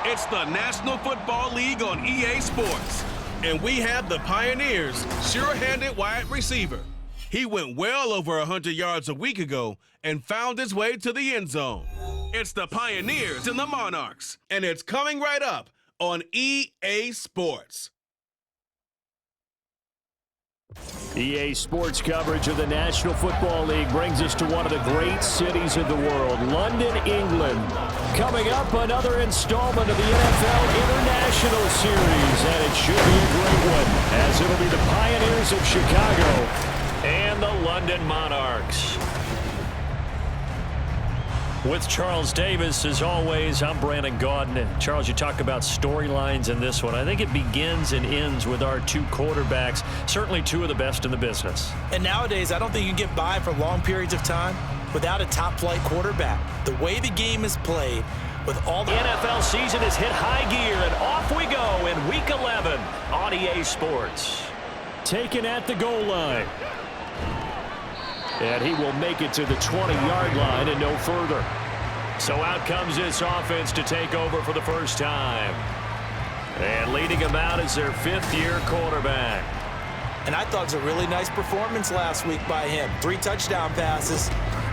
It's the National Football League on EA Sports. And we have the Pioneers' sure-handed wide receiver. He went well over 100 yards a week ago and found his way to the end zone. It's the Pioneers and the Monarchs, and it's coming right up on EA Sports. EA Sports coverage of the National Football League brings us to one of the great cities of the world, London, England. Coming up, another installment of the NFL International Series, and it should be a great one, as it'll be the Pioneers of Chicago and the London Monarchs. With Charles Davis, as always, I'm Brandon Gaudin. And Charles, you talk about storylines in this one. I think it begins and ends with our two quarterbacks, certainly two of the best in the business. And nowadays, I don't think you can get by for long periods of time without a top-flight quarterback. The way the game is played, with all the NFL season has hit high gear, and off we go in Week 11 on EA Sports. Taken at the goal line. And he will make it to the 20-yard line and no further. So out comes this offense to take over for the first time. And leading him out is their fifth-year quarterback. And I thought it was a really nice performance last week by him. 3 touchdown passes.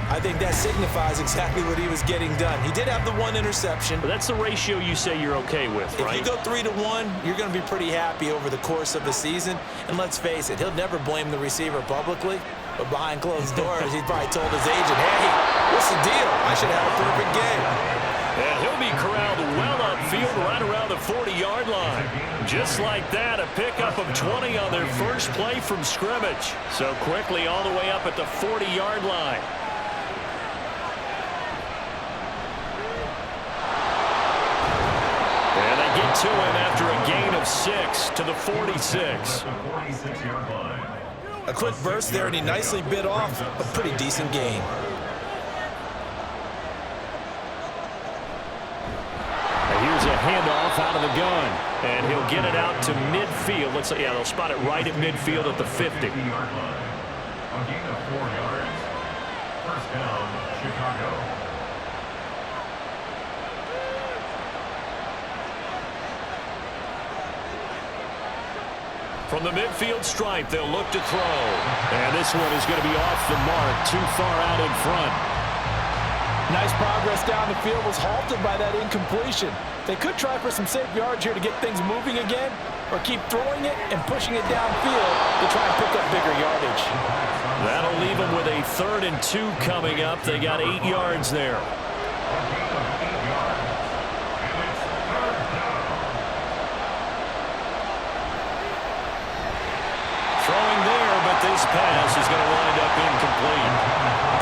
I think that signifies exactly what he was getting done. He did have the 1 interception. But that's the ratio you say you're okay with, right? If you go 3-to-1, you're going to be pretty happy over the course of the season. And let's face it, he'll never blame the receiver publicly. But behind closed doors, he probably told his agent, hey, what's the deal? I should have a perfect game. And he'll be corralled well upfield right around the 40-yard line. Just like that, a pickup of 20 on their first play from scrimmage. So quickly all the way up at the 40-yard line. And they get to him after a gain of 6 to the 46. A quick burst there, and he nicely bit off a pretty decent gain. And here's a handoff out of the gun, and he'll get it out to midfield. Let's say, yeah, they'll spot it right at midfield at the 50. A gain of 4 yards. First down, Chicago. From the midfield stripe, they'll look to throw. And this one is going to be off the mark, too far out in front. Nice progress down the field, was halted by that incompletion. They could try for some safe yards here to get things moving again, or keep throwing it and pushing it downfield to try and pick up bigger yardage. That'll leave them with a 3rd and 2 coming up. They got 8 yards there. This pass is going to wind up incomplete.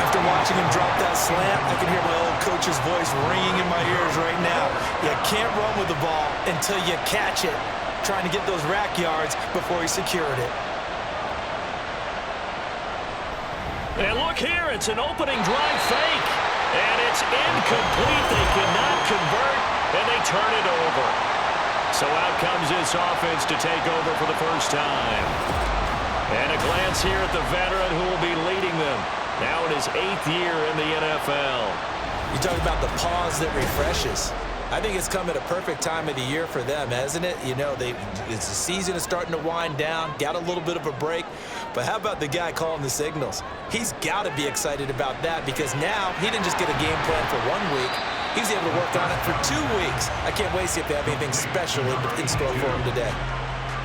After watching him drop that slant, I can hear my old coach's voice ringing in my ears right now. You can't run with the ball until you catch it, trying to get those rack yards before he secured it. And look here, it's an opening drive fake. And it's incomplete. They cannot convert, and they turn it over. So out comes this offense to take over for the first time. And a glance here at the veteran who will be leading them now in his 8th year in the NFL. You talk about the pause that refreshes. I think it's come at a perfect time of the year for them, hasn't it? You know, the season is starting to wind down, got a little bit of a break. But how about the guy calling the signals? He's got to be excited about that because now he didn't just get a game plan for 1 week. He was able to work on it for 2 weeks. I can't wait to see if they have anything special in store for him today.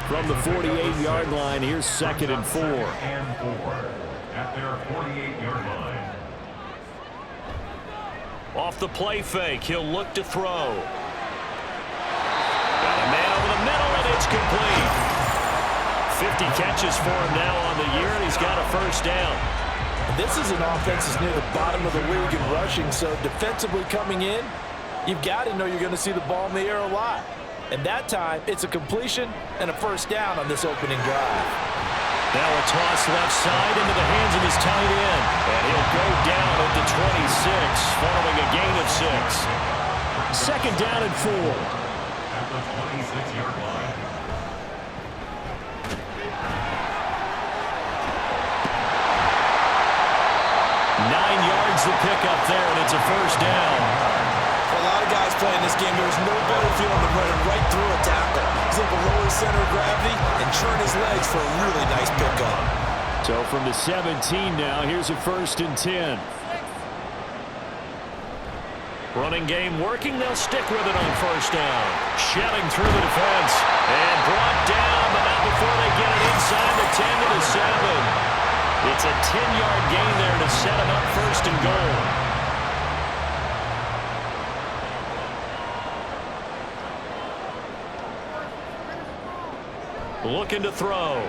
From the 48-yard line, here's 2nd and 4. At their 48-yard line. Off the play fake, he'll look to throw. Got a man over the middle, and it's complete. 50 catches for him now on the year, and he's got a first down. This is an offense that's near the bottom of the league in rushing, so defensively coming in, you've got to know you're going to see the ball in the air a lot. And that time, it's a completion and a first down on this opening drive. Now a toss left side into the hands of his tight end. And he'll go down at the 26, following a gain of 6. 2nd down and 4. At the 26-yard line. The pickup there, and it's a first down. For a lot of guys play in this game. There's no better feeling than running right through a tackle. He's able to lower his center of gravity and churn his legs for a really nice pickup. So from the 17 now, here's a 1st and 10. Running game working. They'll stick with it on 1st down. Shelling through the defense. And brought down, but not before they get it inside the 10 to the 7. It's a 10-yard gain there to set him up 1st and goal. Looking to throw.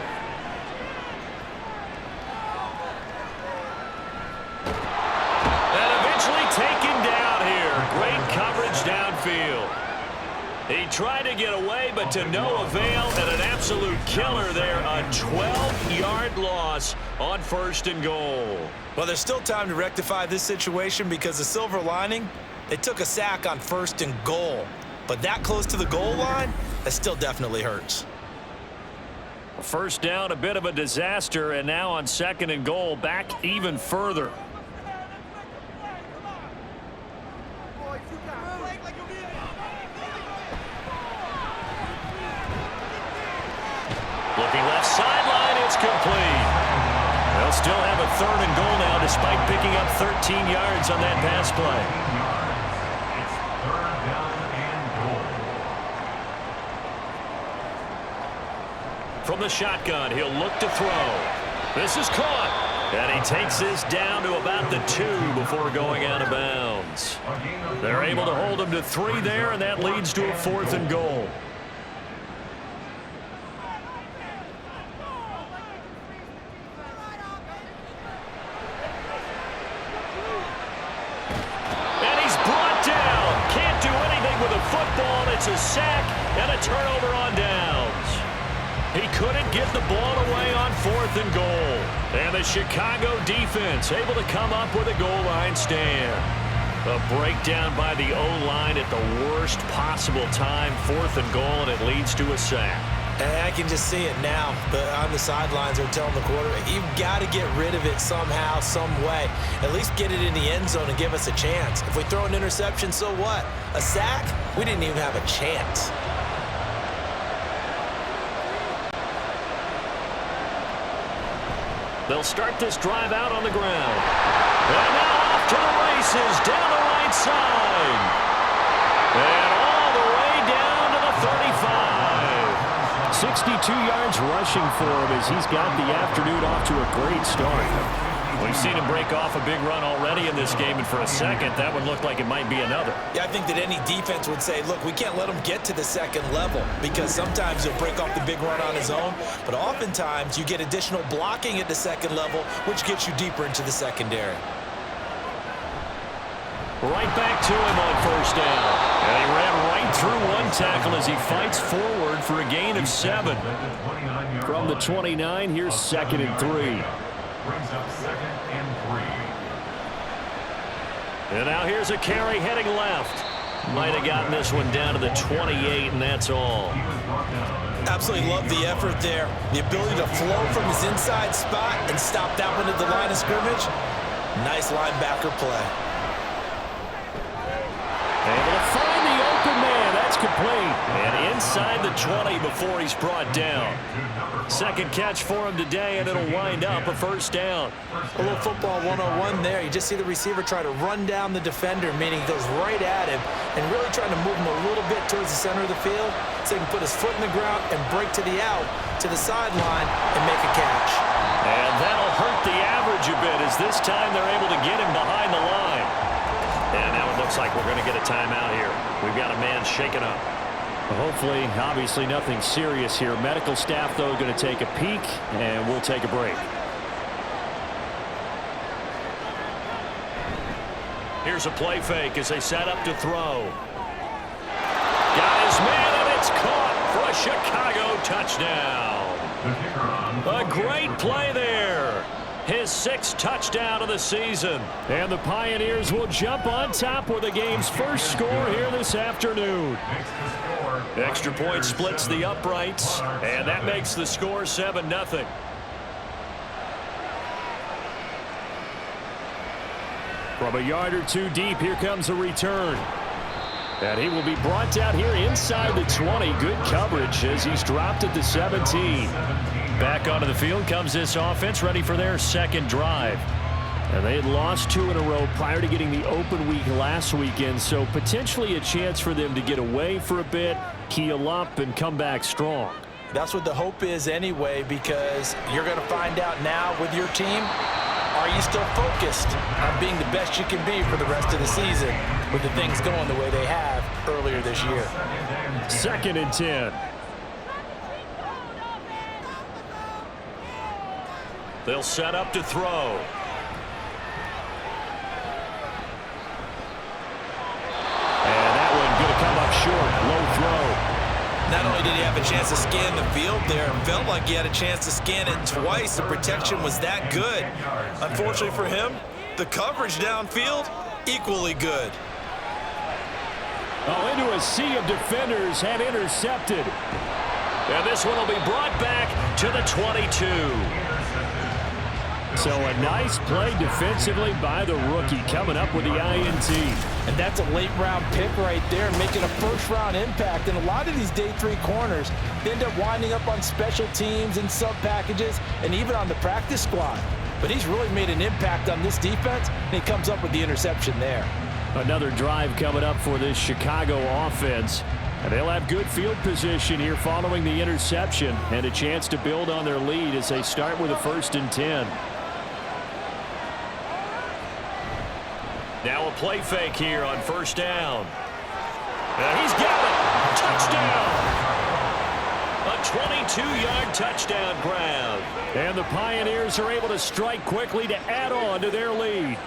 And eventually taken down here. Great coverage downfield. He tried to get away, but to no avail, and an absolute killer there. A 12-yard loss on 1st and goal. Well, there's still time to rectify this situation because the silver lining, they took a sack on 1st and goal. But that close to the goal line, that still definitely hurts. 1st down, a bit of a disaster, and now on 2nd and goal, back even further. Looking left sideline, it's complete. They'll still have a 3rd and goal now despite picking up 13 yards on that pass play. It's 3rd down and goal. From the shotgun, he'll look to throw. This is caught. And he takes this down to about the 2 before going out of bounds. They're able to hold him to 3 there, and that leads to a 4th and goal. It's a sack and a turnover on downs. He couldn't get the ball away on 4th and goal. And the Chicago defense able to come up with a goal line stand. A breakdown by the O-line at the worst possible time. 4th and goal, and it leads to a sack. And I can just see it now. On the sidelines, they're telling the quarterback, you've got to get rid of it somehow, some way. At least get it in the end zone and give us a chance. If we throw an interception, so what? A sack? We didn't even have a chance. They'll start this drive out on the ground. And now off to the races down the right side. And all the way down to the 35. 62 yards rushing for him as he's got the afternoon off to a great start. We've seen him break off a big run already in this game, and for a second, that one looked like it might be another. Yeah, I think that any defense would say, look, we can't let him get to the 2nd level because sometimes he'll break off the big run on his own, but oftentimes you get additional blocking at the 2nd level, which gets you deeper into the secondary. Right back to him on 1st down. And he ran right through one tackle as he fights forward for a gain of 7. From the 29, here's 2nd and 3. Brings up 2nd and 3. And now here's a carry heading left. Might have gotten this one down to the 28, and that's all. Absolutely love the effort there. The ability to flow from his inside spot and stop that one at the line of scrimmage. Nice linebacker play. Able to find the open man. That's complete. And inside the 20 before he's brought down. 2nd catch for him today, and it'll wind up a 1st down. A little football 101 there. You just see the receiver try to run down the defender, meaning he goes right at him and really trying to move him a little bit towards the center of the field so he can put his foot in the ground and break to the out, to the sideline, and make a catch. And that'll hurt the average a bit as this time they're able to get him behind the line. And now it looks like we're going to get a timeout here. We've got a man shaken up. Hopefully, obviously nothing serious here. Medical staff, though, going to take a peek, and we'll take a break. Here's a play fake as they set up to throw. Got his man, and it's caught for a Chicago touchdown. A great play there. His 6th touchdown of the season. And the Pioneers will jump on top with the game's first score here this afternoon. Extra point splits the uprights, and that makes the score 7-0. From a yard or two deep, here comes a return. And he will be brought down here inside the 20. Good coverage as he's dropped at the 17. Back onto the field comes this offense, ready for their second drive. And they had lost 2 in a row prior to getting the open week last weekend, so potentially a chance for them to get away for a bit, heal up, and come back strong. That's what the hope is anyway, because you're going to find out now with your team, are you still focused on being the best you can be for the rest of the season with the things going the way they have earlier this year? 2nd and 10. They'll set up to throw. And that one going to come up short. Low throw. Not only did he have a chance to scan the field there, it felt like he had a chance to scan it twice. The protection was that good. Unfortunately for him, the coverage downfield, equally good. Oh, into a sea of defenders and intercepted. And this one will be brought back to the 22. So a nice play defensively by the rookie coming up with the INT. And that's a late-round pick right there, making a first-round impact. And a lot of these day 3 corners end up winding up on special teams and sub-packages and even on the practice squad. But he's really made an impact on this defense, and he comes up with the interception there. Another drive coming up for this Chicago offense. And they'll have good field position here following the interception and a chance to build on their lead as they start with a 1st and 10. Now a play fake here on 1st down. He's got it. Touchdown. A 22-yard touchdown grab. And the Pioneers are able to strike quickly to add on to their lead.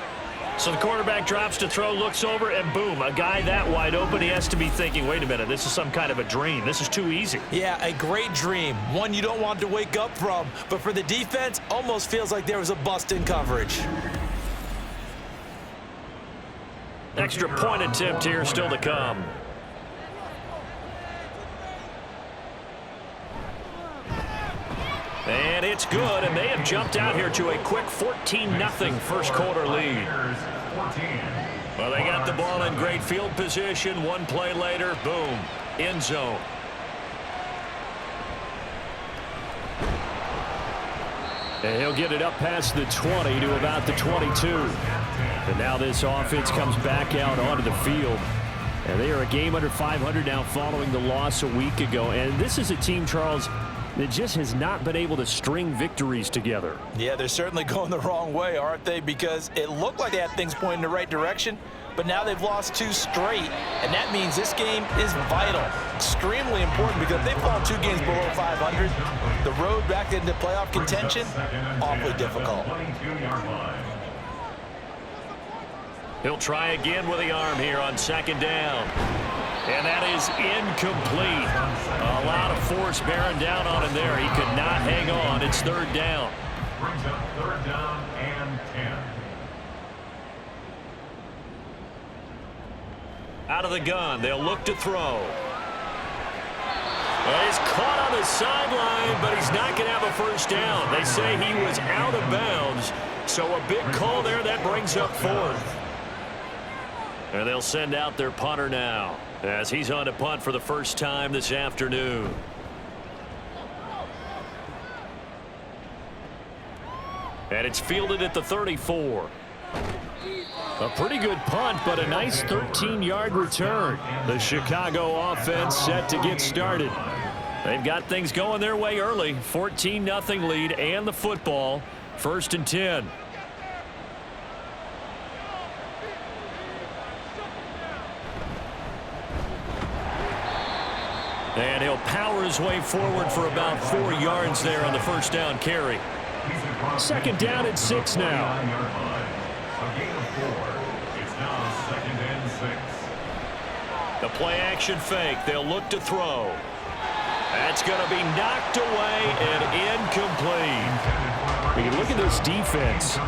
So the quarterback drops to throw, looks over, and boom, a guy that wide open, he has to be thinking, wait a minute, this is some kind of a dream. This is too easy. Yeah, a great dream. One you don't want to wake up from. But for the defense, almost feels like there was a bust in coverage. Extra point attempt here still to come. And it's good, and they have jumped out here to a quick 14-0 first quarter lead. Well, they got the ball in great field position. One play later, boom, end zone. And he'll get it up past the 20 to about the 22. And now this offense comes back out onto the field. And they are a game under 500 now following the loss a week ago. And this is a team, Charles, that just has not been able to string victories together. Yeah, they're certainly going the wrong way, aren't they? Because it looked like they had things pointing in the right direction, but now they've lost 2 straight, and that means this game is vital, extremely important, because if they fall 2 games below 500, the road back into playoff contention, awfully difficult. He'll try again with the arm here on 2nd down. And that is incomplete. A lot of force bearing down on him there. He could not hang on. It's 3rd down. Brings up 3rd down and 10. Out of the gun. They'll look to throw. Well, he's caught on the sideline, but he's not going to have a 1st down. They say he was out of bounds. So a big call there. That brings up 4th. And they'll send out their punter now, as he's on to punt for the first time this afternoon. And it's fielded at the 34. A pretty good punt, but a nice 13-yard return. The Chicago offense set to get started. They've got things going their way early. 14-0 lead and the football. 1st and 10. And he'll power his way forward for about 4 yards there on the 1st down carry. 2nd down and 6 now. A gain of 4. It's now 2nd and 6. The play action fake. They'll look to throw. That's going to be knocked away and incomplete. We can look at this defense.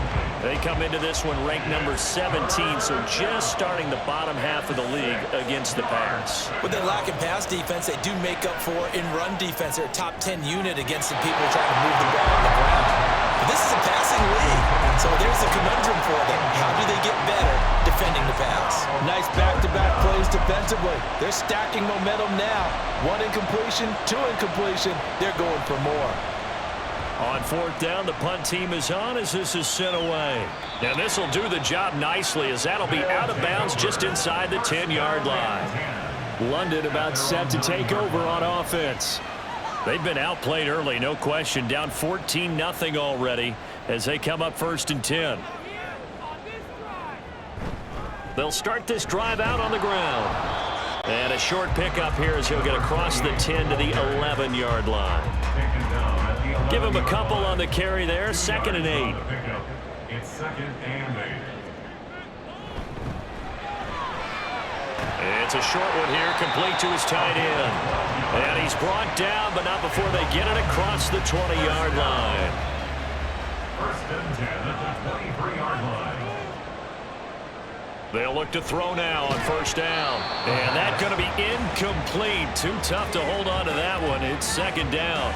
They come into this one ranked number 17, so just starting the bottom half of the league against the pass. With their lack of pass defense, they do make up for in run defense. They're a top 10 unit against the people trying to move the ball on the ground. But this is a passing league, so there's a conundrum for them. How do they get better defending the pass. Nice back-to-back plays defensively. They're stacking momentum now. 1 incompletion, 2 incompletion. They're going for more. On 4th down, the punt team is on as this is sent away. Now this will do the job nicely as that'll be out of bounds just inside the 10-yard line. London about set to take over on offense. They've been outplayed early, no question. Down 14-0 already as they come up 1st and 10. They'll start this drive out on the ground. And a short pickup here as he'll get across the 10 to the 11-yard line. Give him a couple on the carry there. 2nd and 8. It's 2nd and 8. It's a short one here, complete to his tight end. And he's brought down, but not before they get it across the 20-yard line. 1st and 10 at the 23-yard line. They'll look to throw now on 1st down. And that's going to be incomplete. Too tough to hold on to that one. It's 2nd down.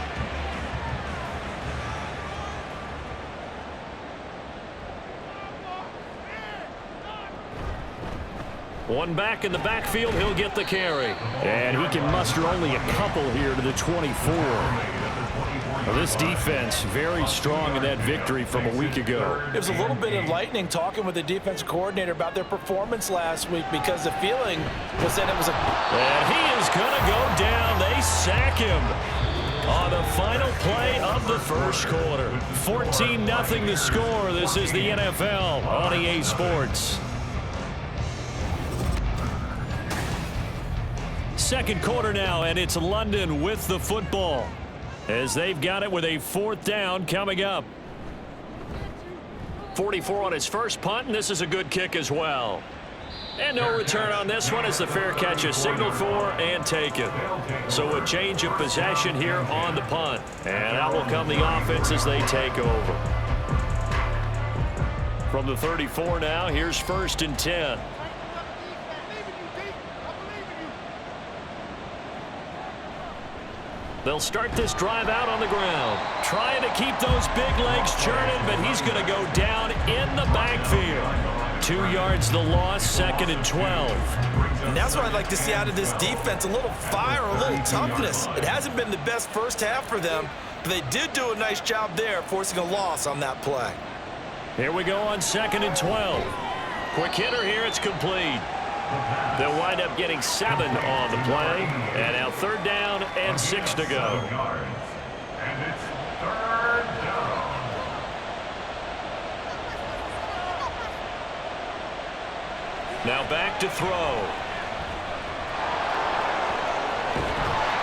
One back in the backfield, he'll get the carry. And he can muster only a couple here to the 24. Well, this defense very strong in that victory from a week ago. It was a little bit enlightening talking with the defense coordinator about their performance last week because the feeling was that it was a... And he is going to go down. They sack him on the final play of the 1st quarter. 14-0 the score. This is the NFL on EA Sports. 2nd quarter now, and it's London with the football as they've got it with a 4th down coming up. 44 on his first punt, and this is a good kick as well. And no return on this one as the fair catch is signaled for and taken. So a change of possession here on the punt. And out will come the offense as they take over. From the 34 now, here's 1st and 10. They'll start this drive out on the ground. Trying to keep those big legs churning, but he's going to go down in the backfield. 2 yards the loss, 2nd and 12. And that's what I'd like to see out of this defense, a little fire, a little toughness. It hasn't been the best first half for them, but they did do a nice job there, forcing a loss on that play. Here we go on 2nd and 12. Quick hitter here, it's complete. They'll wind up getting 7 on the play. And now 3rd down and 6 to go. And it's 3rd down. Now back to throw.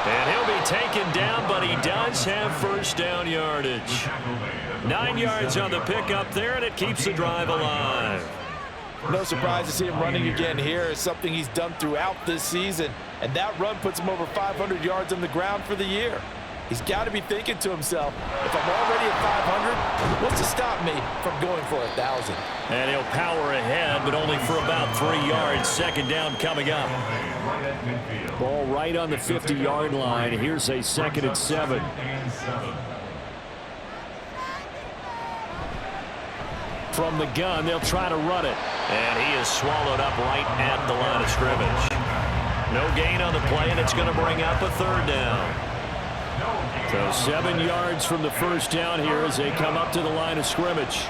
And he'll be taken down, but he does have 1st down yardage. 9 yards on the pickup there, and it keeps the drive alive. No surprise to see him running again here. It's something he's done throughout this season. And that run puts him over 500 yards on the ground for the year. He's got to be thinking to himself, if I'm already at 500, what's to stop me from going for 1,000? And he'll power ahead, but only for about 3 yards. 2nd down coming up. Ball right on the 50-yard line. Here's a 2nd and 7. From the gun, they'll try to run it. And he is swallowed up right at the line of scrimmage. No gain on the play, and it's going to bring up a 3rd down. So 7 yards from the 1st down here as they come up to the line of scrimmage.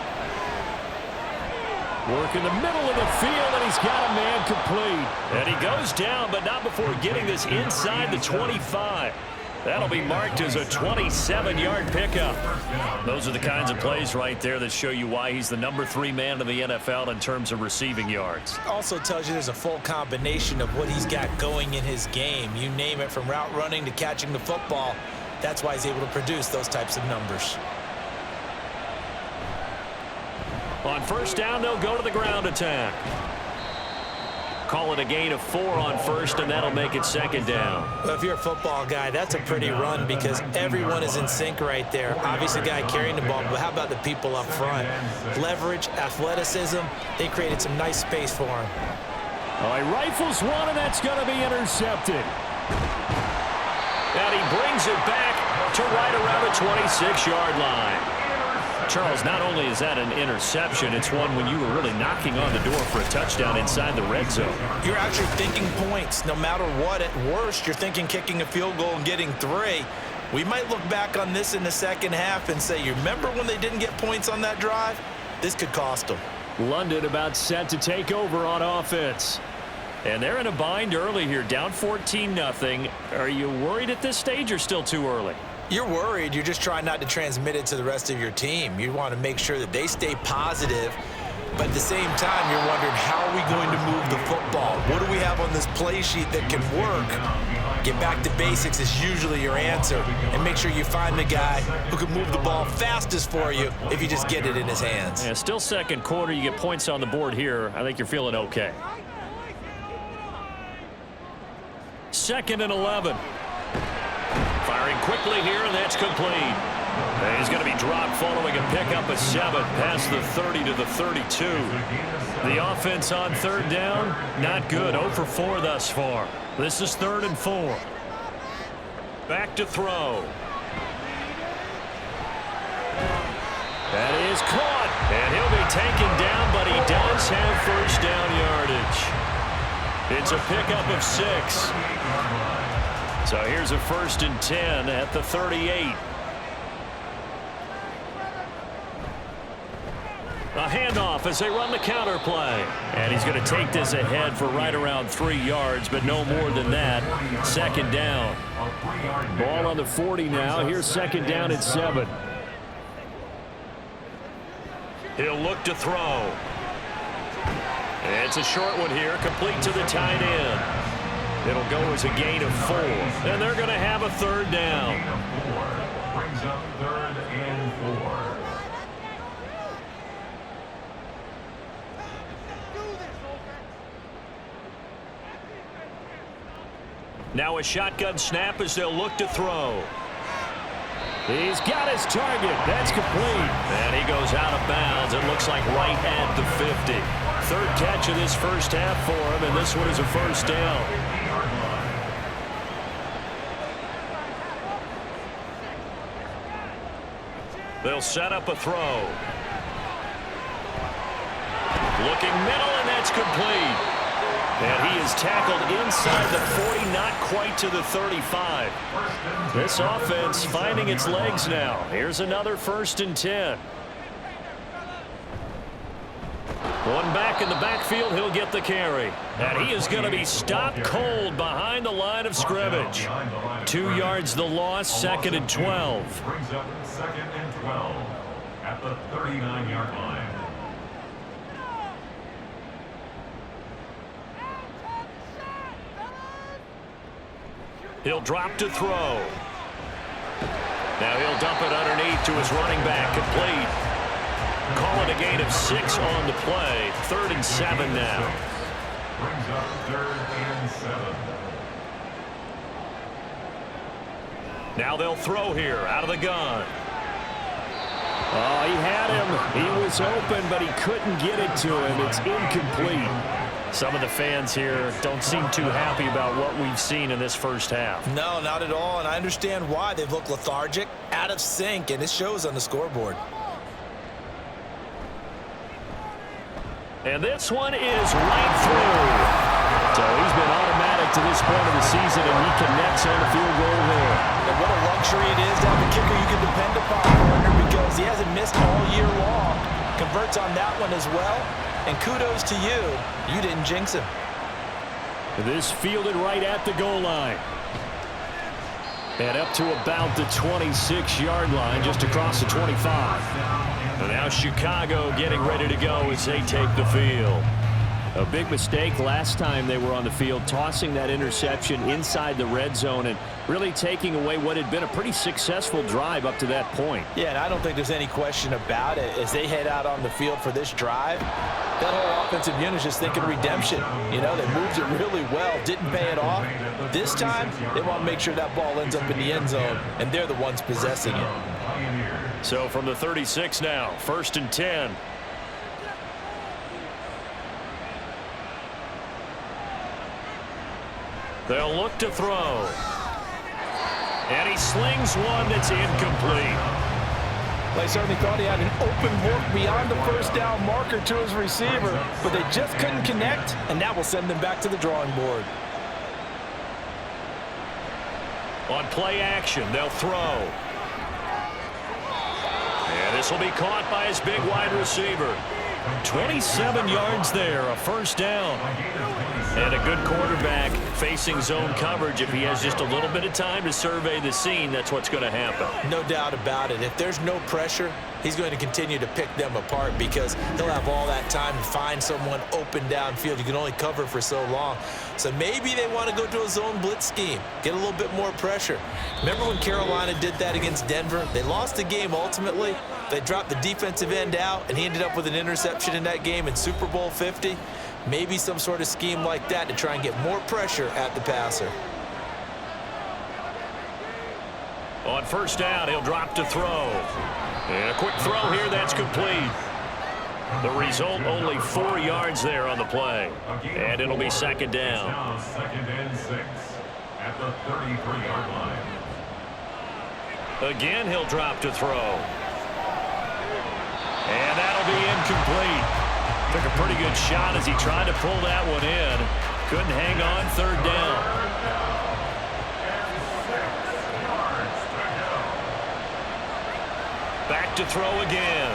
Work in the middle of the field, and he's got a man complete. And he goes down, but not before getting this inside the 25. That'll be marked as a 27-yard pickup. Those are the kinds of plays right there that show you why he's the number 3 man in the NFL in terms of receiving yards. Also tells you there's a full combination of what he's got going in his game. You name it, from route running to catching the football. That's why he's able to produce those types of numbers. On 1st down, they'll go to the ground attack. Call it a gain of 4 on 1st, and that'll make it 2nd down. Well, if you're a football guy, that's a pretty run because everyone is in sync right there. Obviously, the guy carrying the ball, but how about the people up front? Leverage, athleticism, they created some nice space for him. Oh, he rifles one, and that's going to be intercepted. And he brings it back to right around the 26-yard line. Charles, not only is that an interception, it's one when you were really knocking on the door for a touchdown inside the red zone. You're actually thinking points. No matter what, at worst, you're thinking kicking a field goal and getting 3. We might look back on this in the second half and say, you remember when they didn't get points on that drive? This could cost them. London about set to take over on offense. And they're in a bind early here, down 14-0. Are you worried at this stage or still too early? You're worried. You're just trying not to transmit it to the rest of your team. You want to make sure that they stay positive, but at the same time, you're wondering, how are we going to move the football? What do we have on this play sheet that can work? Get back to basics is usually your answer, and make sure you find the guy who can move the ball fastest for you if you just get it in his hands. Yeah, still second quarter. You get points on the board here. I think you're feeling okay. 2nd and 11. Firing quickly here, and that's complete. And he's going to be dropped following a pickup of 7 past the 30 to the 32. The offense on 3rd down, not good. 0 for 4 thus far. This is 3rd and 4. Back to throw. That is caught, and he'll be taken down, but he does have first down yardage. It's a pickup of 6. So here's a 1st and 10 at the 38. A handoff as they run the counter play. And he's going to take this ahead for right around 3 yards, but no more than that. 2nd down. Ball on the 40 now. Here's 2nd down at 7. He'll look to throw. It's a short one here, complete to the tight end. It'll go as a gain of 4, and they're going to have a 3rd down. Brings up 3rd and 4. Now a shotgun snap as they'll look to throw. He's got his target. That's complete. And he goes out of bounds. It looks like right at the 50. 3rd catch of this first half for him, and this one is a 1st down. They'll set up a throw. Looking middle, and that's complete. And he is tackled inside the 40, not quite to the 35. This offense finding its legs now. Here's another 1st and 10. One back in the backfield, he'll get the carry. And he is going to be stopped cold behind the line of scrimmage. 2 yards the loss, 2nd and 12. Brings up 2nd and 12 at the 39-yard line. He'll drop to throw. Now he'll dump it underneath to his running back, complete. Call it a gain of 6 on the play. 3rd and 7 now. Brings up 3rd and 7. Now they'll throw here out of the gun. Oh, he had him. He was open, but he couldn't get it to him. It's incomplete. Some of the fans here don't seem too happy about what we've seen in this first half. No, not at all, and I understand why. They've looked lethargic, out of sync, and it shows on the scoreboard. And this one is right through. So he's been automatic to this point of the season, and he connects on the field goal there. And what a luxury it is to have a kicker you can depend upon, partner, because he hasn't missed all year long. Converts on that one as well, and kudos to you. You didn't jinx him. This fielded right at the goal line. And up to about the 26-yard line, just across the 25. And now Chicago getting ready to go as they take the field. A big mistake last time they were on the field, tossing that interception inside the red zone and really taking away what had been a pretty successful drive up to that point. Yeah, and I don't think there's any question about it. As they head out on the field for this drive, that whole offensive unit is just thinking redemption. You know, they moved it really well, didn't pay it off. This time, they want to make sure that ball ends up in the end zone, and they're the ones possessing it. So from the 36 now, 1st and 10. They'll look to throw. And he slings one that's incomplete. Well, he certainly thought he had an open look beyond the first down marker to his receiver, but they just couldn't connect, and that will send them back to the drawing board. On play action, they'll throw. And this will be caught by his big wide receiver. 27 yards there, a first down. And a good quarterback facing zone coverage. If he has just a little bit of time to survey the scene, that's what's going to happen. No doubt about it. If there's no pressure, he's going to continue to pick them apart because he'll have all that time to find someone open downfield. You can only cover for so long. So maybe they want to go to a zone blitz scheme, get a little bit more pressure. Remember when Carolina did that against Denver? They lost the game ultimately. They dropped the defensive end out, and he ended up with an interception in that game in Super Bowl 50. Maybe some sort of scheme like that to try and get more pressure at the passer. On first down, he'll drop to throw. And a quick throw here, that's complete. The result, only 4 yards there on the play. And it'll be second down. Second and 6 at the 33-yard line. Again, he'll drop to throw. And that'll be incomplete. Took a pretty good shot as he tried to pull that one in. Couldn't hang on, third down. Back to throw again.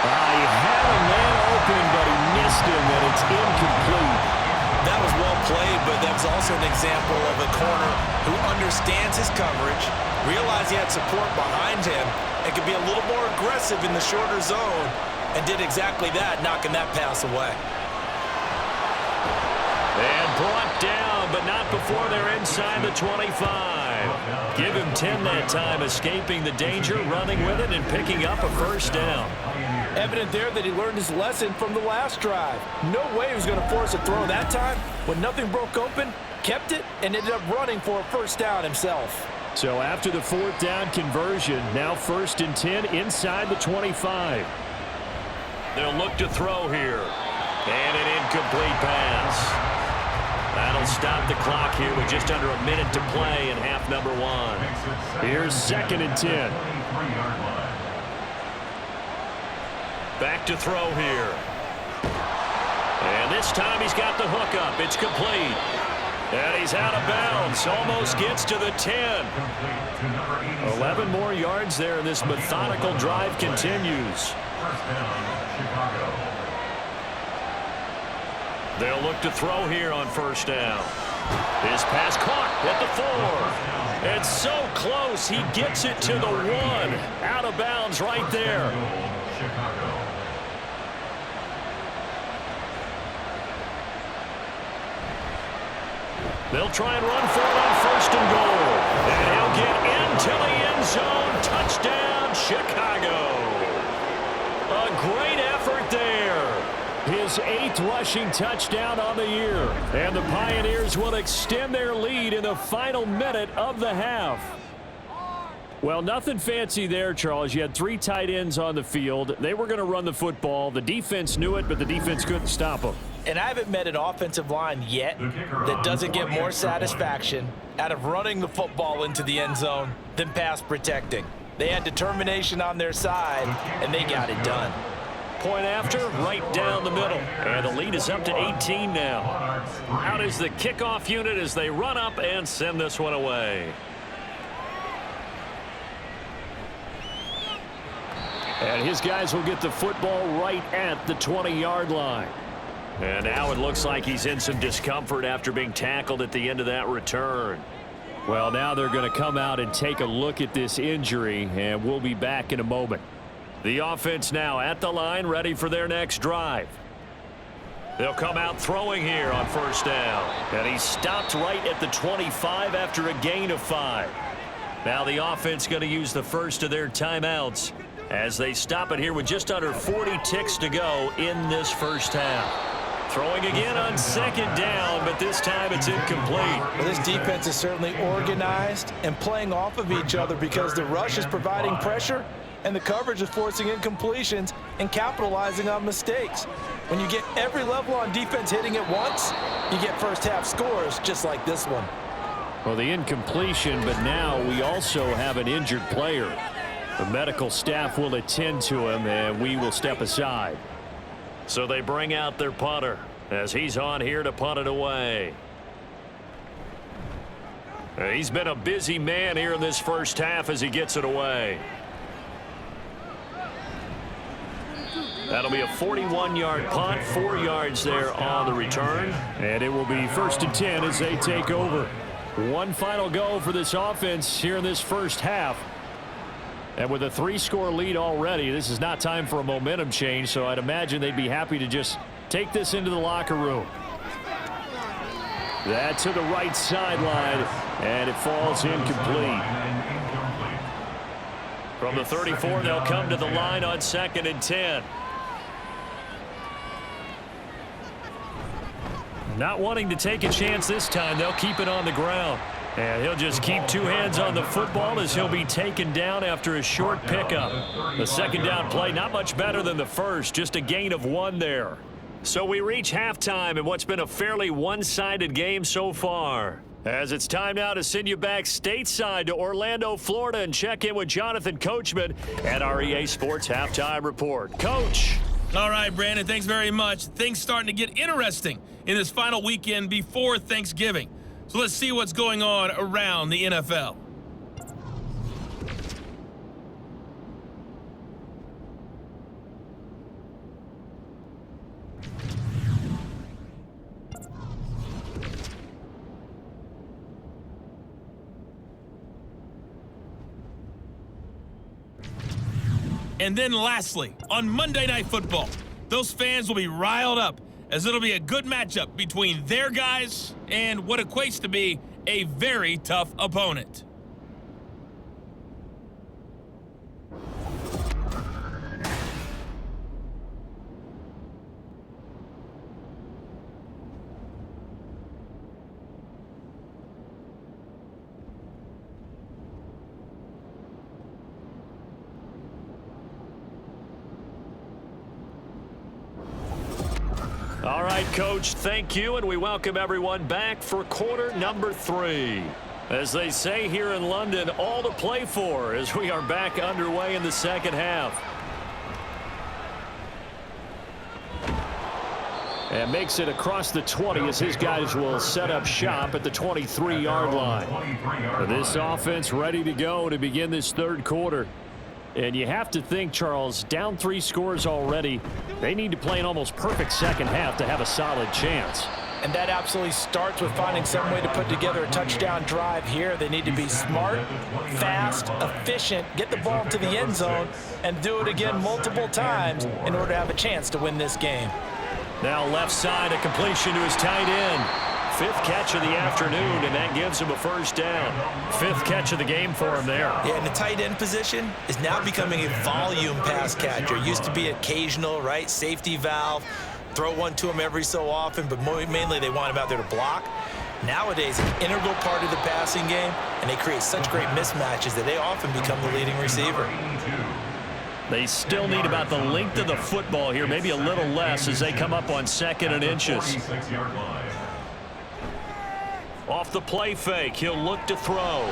He had a man open, but he missed him, and it's incomplete. That was well played, but that was also an example of a corner who understands his coverage, realized he had support behind him, and could be a little more aggressive in the shorter zone, and did exactly that, knocking that pass away. And brought down, but not before they're inside the 25. Give him 10 that time, escaping the danger, running with it, and picking up a first down. Evident there that he learned his lesson from the last drive. No way he was going to force a throw that time. When nothing broke open, kept it, and ended up running for a first down himself. So after the fourth down conversion, now first and 10 inside the 25. They'll look to throw here. And an incomplete pass. That'll stop the clock here with just under a minute to play in half number 1. Here's second and 10. Back to throw here. And this time he's got the hook up. It's complete. And he's out of bounds. Almost gets to the 10. 11 more yards there, and this methodical drive continues. First down, Chicago. They'll look to throw here on first down. His pass caught at the 4. It's so close. He gets it to the 1. Out of bounds right there. Chicago. They'll try and run for it on first and goal. And he'll get into the end zone. Touchdown, Chicago. A great effort there. His 8th rushing touchdown on the year. And the Pioneers will extend their lead in the final minute of the half. Well, nothing fancy there, Charles. You had 3 tight ends on the field. They were going to run the football. The defense knew it, but the defense couldn't stop them. And I haven't met an offensive line yet that doesn't get more satisfaction out of running the football into the end zone than pass protecting. They had determination on their side, and they got it done. Point after, right down the middle. And the lead is up to 18 now. Out is the kickoff unit as they run up and send this one away. And his guys will get the football right at the 20-yard line. And now it looks like he's in some discomfort after being tackled at the end of that return. Well, now they're going to come out and take a look at this injury, and we'll be back in a moment. The offense now at the line, ready for their next drive. They'll come out throwing here on first down. And he stopped right at the 25 after a gain of 5. Now the offense going to use the first of their timeouts as they stop it here with just under 40 ticks to go in this first half. Throwing again on second down, but this time it's incomplete. Well, this defense is certainly organized and playing off of each other because the rush is providing pressure and the coverage is forcing incompletions and capitalizing on mistakes. When you get every level on defense hitting at once, you get first half scores just like this one. Well, the incompletion, but now we also have an injured player. The medical staff will attend to him, and we will step aside. So they bring out their punter as he's on here to punt it away. He's been a busy man here in this first half as he gets it away. That'll be a 41-yard punt, 4 yards there on the return. And it will be 1st and 10 as they take over. One final go for this offense here in this first half. And with a 3-score lead already, this is not time for a momentum change, so I'd imagine they'd be happy to just take this into the locker room. That to the right sideline, and it falls incomplete. From the 34, they'll come to the line on 2nd and 10. Not wanting to take a chance this time, they'll keep it on the ground. And he'll just keep 2 hands on the football as he'll be taken down after a short pickup. The second down play, not much better than the first, just a gain of 1 there. So we reach halftime in what's been a fairly one-sided game so far. As it's time now to send you back stateside to Orlando, Florida, and check in with Jonathan Coachman at our EA Sports Halftime Report. Coach. All right, Brandon, thanks very much. Things starting to get interesting in this final weekend before Thanksgiving. So let's see what's going on around the NFL. And then lastly, on Monday Night Football, those fans will be riled up as it'll be a good matchup between their guys and what equates to be a very tough opponent. All right, Coach, thank you, and we welcome everyone back for quarter number 3. As they say here in London, all to play for as we are back underway in the second half. And makes it across the 20 as his guys will set up shop at the 23-yard line. This offense ready to go to begin this third quarter. And you have to think, Charles, down 3 scores already. They need to play an almost perfect second half to have a solid chance. And that absolutely starts with finding some way to put together a touchdown drive here. They need to be smart, fast, efficient, get the ball to the end zone, and do it again multiple times in order to have a chance to win this game. Now left side, a completion to his tight end. 5th catch of the afternoon, and that gives him a first down. 5th catch of the game for him there. Yeah, and the tight end position is now becoming a volume pass catcher. Used to be occasional, right, safety valve, throw one to him every so often, but mainly they want him out there to block. Nowadays, an integral part of the passing game, and they create such great mismatches that they often become the leading receiver. They still need about the length of the football here, maybe a little less as they come up on 2nd and inches. Off the play fake, he'll look to throw.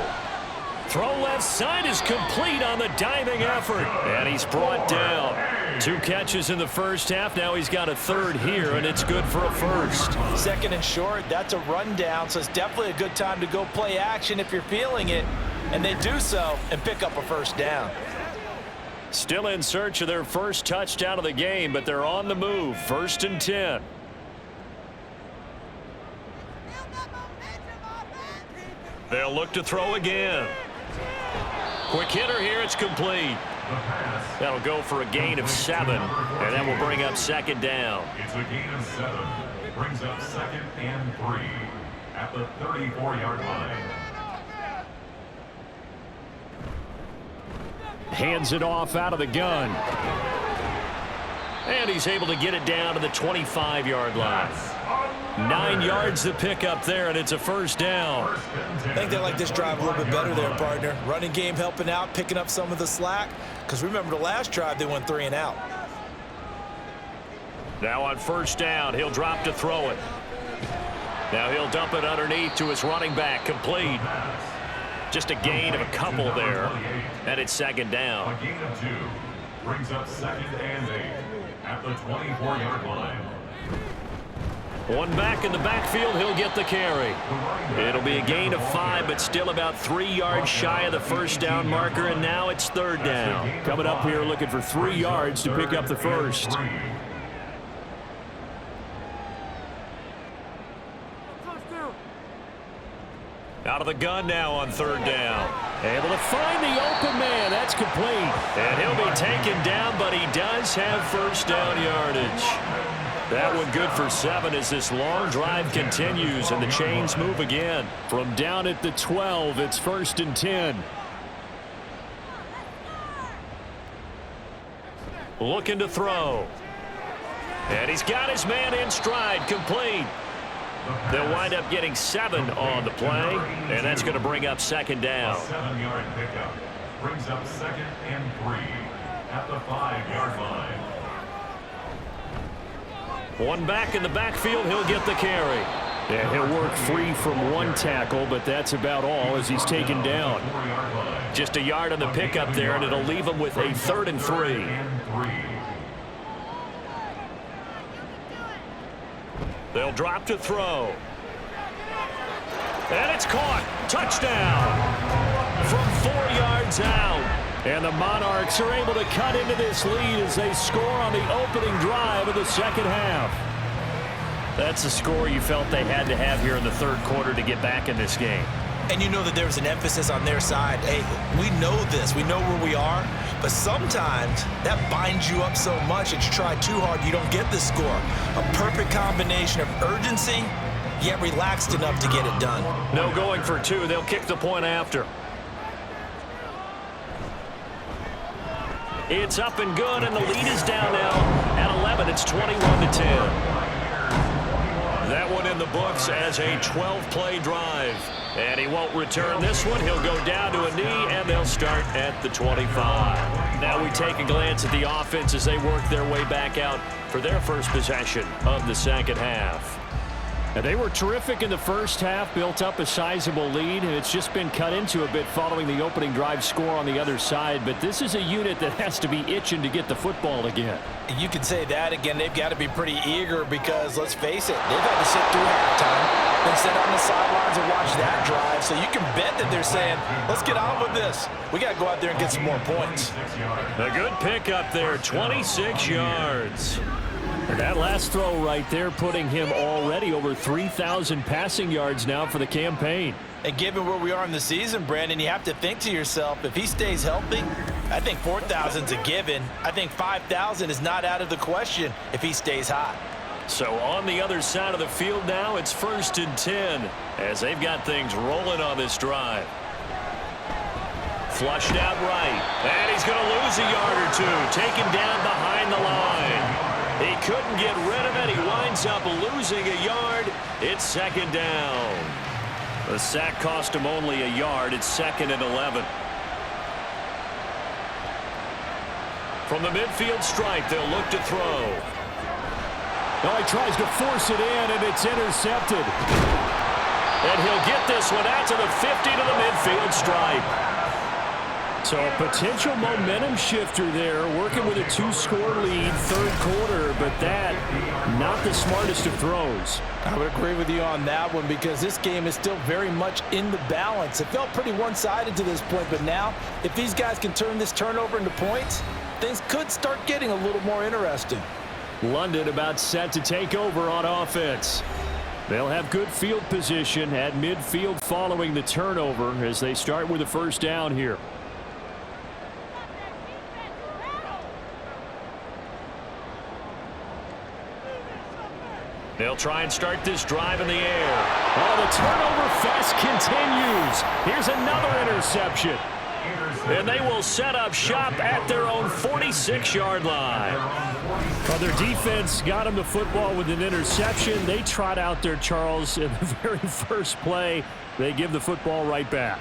Throw left side is complete on the diving effort. And he's brought down. 2 catches in the first half. Now he's got a 3rd here, and it's good for a first. 2nd and short, that's a rundown, so it's definitely a good time to go play action if you're feeling it. And they do so and pick up a first down. Still in search of their first touchdown of the game, but they're on the move. 1st and 10. They'll look to throw again. Quick hitter here, it's complete. That'll go for a gain of 7, and that will bring up 2nd down. It's a gain of 7. Brings up 2nd and 3 at the 34-yard line. Hands it off out of the gun. And he's able to get it down to the 25-yard line. 9 yards to pick up there, and it's a first down. I think they like this drive a little bit better there, partner. Running game helping out, picking up some of the slack. Because remember the last drive, they went 3 and out. Now on first down, he'll drop to throw it. Now he'll dump it underneath to his running back, complete. Just a gain of a couple there, and it's second down. A gain of 2 brings up 2nd and 8 at the 24-yard line. One back in the backfield, he'll get the carry. It'll be a gain of 5, but still about 3 yards shy of the first down marker, and now it's third down. Coming up here looking for 3 yards to pick up the first. Out of the gun now on third down. Able to find the open man. That's complete. And he'll be taken down, but he does have first down yardage. That one good for 7 as this long drive continues and the chains move again. From down at the 12, it's 1st and 10. Looking to throw. And he's got his man in stride, complete. They'll wind up getting 7 on the play, and that's going to bring up second down. A 7-yard pickup brings up 2nd and 3 at the 5-yard line. One back in the backfield, he'll get the carry. Yeah, he'll work free from one tackle, but that's about all as he's taken down. Just a yard on the pickup there, and it'll leave him with a 3rd and 3. They'll drop to throw. And it's caught. Touchdown. From 4 yards out. And the Monarchs are able to cut into this lead as they score on the opening drive of the second half. That's the score you felt they had to have here in the third quarter to get back in this game. And you know that there was an emphasis on their side. Hey, we know this. We know where we are. But sometimes that binds you up so much that you try too hard, you don't get the score. A perfect combination of urgency, yet relaxed enough to get it done. No going for 2. They'll kick the point after. It's up and good, and the lead is down now at 11. It's 21-10. That one in the books as a 12-play drive. And he won't return this one. He'll go down to a knee, and they'll start at the 25. Now we take a glance at the offense as they work their way back out for their first possession of the second half. And they were terrific in the first half, built up a sizable lead, and it's just been cut into a bit following the opening drive score on the other side. But this is a unit that has to be itching to get the football again. You can say that again. They've got to be pretty eager because, let's face it, they've had to sit through halftime, then sit on the sidelines and watch that drive. So you can bet that they're saying, let's get on with this. We got to go out there and get some more points. A good pickup there, 26 yards. And that last throw right there putting him already over 3,000 passing yards now for the campaign. And given where we are in the season, Brandon, you have to think to yourself, if he stays healthy, I think 4,000's a given. I think 5,000 is not out of the question if he stays hot. So on the other side of the field now, it's 1st and 10 as they've got things rolling on this drive. Flushed out right, and he's going to lose a yard or 2, taken down behind the line. He couldn't get rid of it. He winds up losing a yard. It's second down. The sack cost him only a yard. It's 2nd and 11. From the midfield stripe, they'll look to throw. Oh, he tries to force it in, and it's intercepted. And he'll get this one out to the 50 to the midfield stripe. So a potential momentum shifter there, working with a 2-score lead, third quarter, but that, not the smartest of throws. I would agree with you on that one because this game is still very much in the balance. It felt pretty one-sided to this point, but now, if these guys can turn this turnover into points, things could start getting a little more interesting. London about set to take over on offense. They'll have good field position at midfield following the turnover as they start with a first down here. They'll try and start this drive in the air. Oh, the turnover fest continues. Here's another interception. And they will set up shop at their own 46-yard line. Well, their defense got them the football with an interception. They trot out there, Charles, in the very first play. They give the football right back.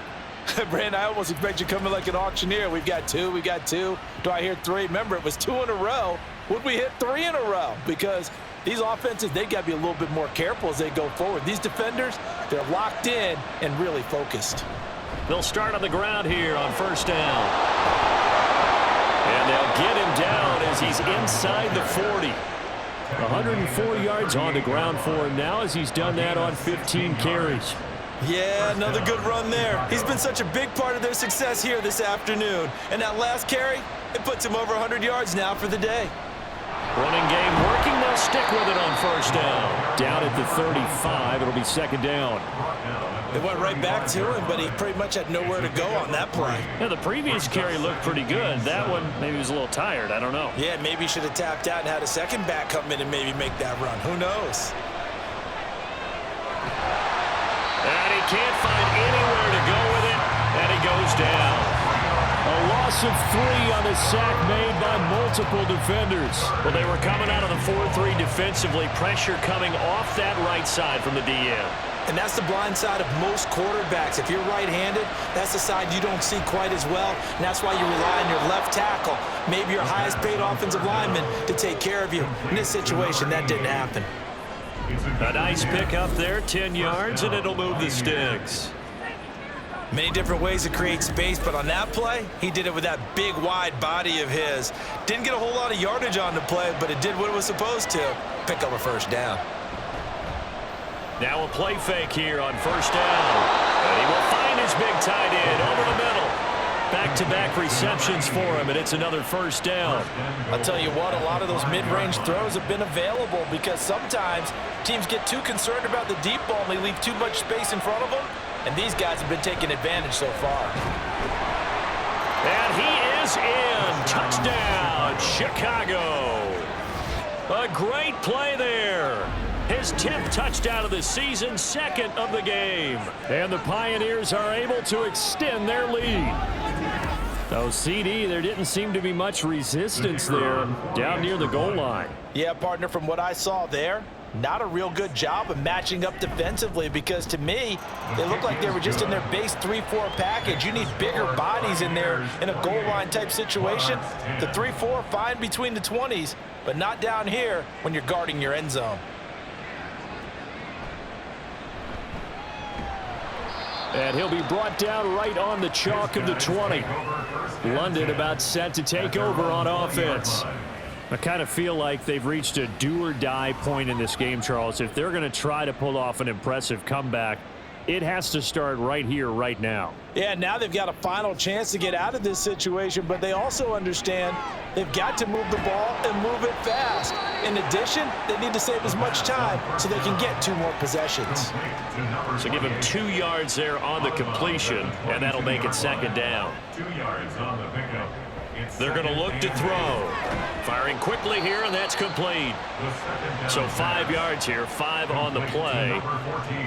Brandon, I almost expect you coming like an auctioneer. We've got 2, we got 2. Do I hear 3? Remember, it was 2 in a row. Would we hit 3 in a row? Because These offenses, they got to be a little bit more careful as they go forward. These defenders, they're locked in and really focused. They'll start on the ground here on first down. And they'll get him down as he's inside the 40. 104 yards on the ground for him now as he's done that on 15 carries. Yeah, another good run there. He's been such a big part of their success here this afternoon. And that last carry, it puts him over 100 yards now for the day. Running game working. They'll stick with it on first down. Down at the 35. It'll be second down. They went right back to him, but he pretty much had nowhere to go on that play. Yeah, the previous carry looked pretty good. That one, maybe he was a little tired. I don't know. Yeah, maybe he should have tapped out and had a second back come in and maybe make that run. Who knows? And he can't find anywhere to go with it, and he goes down. A loss of 3 on the sack made by multiple defenders. Well, they were coming out of the 4-3 defensively. Pressure coming off that right side from the DN. And that's the blind side of most quarterbacks. If you're right-handed, that's the side you don't see quite as well, and that's why you rely on your left tackle, maybe your highest-paid offensive lineman, to take care of you. In this situation, that didn't happen. A nice pick up there, 10 yards, and it'll move the sticks. Many different ways to create space, but on that play, he did it with that big, wide body of his. Didn't get a whole lot of yardage on the play, but it did what it was supposed to. Pick up a first down. Now a play fake here on first down. And he will find his big tight end over the middle. Back-to-back receptions for him, and it's another first down. I'll tell you what, a lot of those mid-range throws have been available because sometimes teams get too concerned about the deep ball and they leave too much space in front of them, and these guys have been taking advantage so far. And he is in. Touchdown, Chicago. A great play there. His 10th touchdown of the season, 2nd of the game. And the Pioneers are able to extend their lead. Oh, CD, there didn't seem to be much resistance there down near the goal line. Yeah, partner, from what I saw there, not a real good job of matching up defensively because to me, they looked like they were just in their base 3-4 package. You need bigger bodies in there in a goal line type situation. The 3-4, fine between the 20s, but not down here when you're guarding your end zone. And he'll be brought down right on the chalk of the 20. London about set to take over on offense. I kind of feel like they've reached a do-or-die point in this game, Charles. If they're going to try to pull off an impressive comeback, it has to start right here, right now. Yeah, now they've got a final chance to get out of this situation, but they also understand they've got to move the ball and move it fast. In addition, they need to save as much time so they can get 2 more possessions. So give him 2 yards there on the completion, and that'll make it second down. 2 yards on the pickup. They're going to look to throw. Firing quickly here, and that's complete. So 5 yards here, 5 on the play.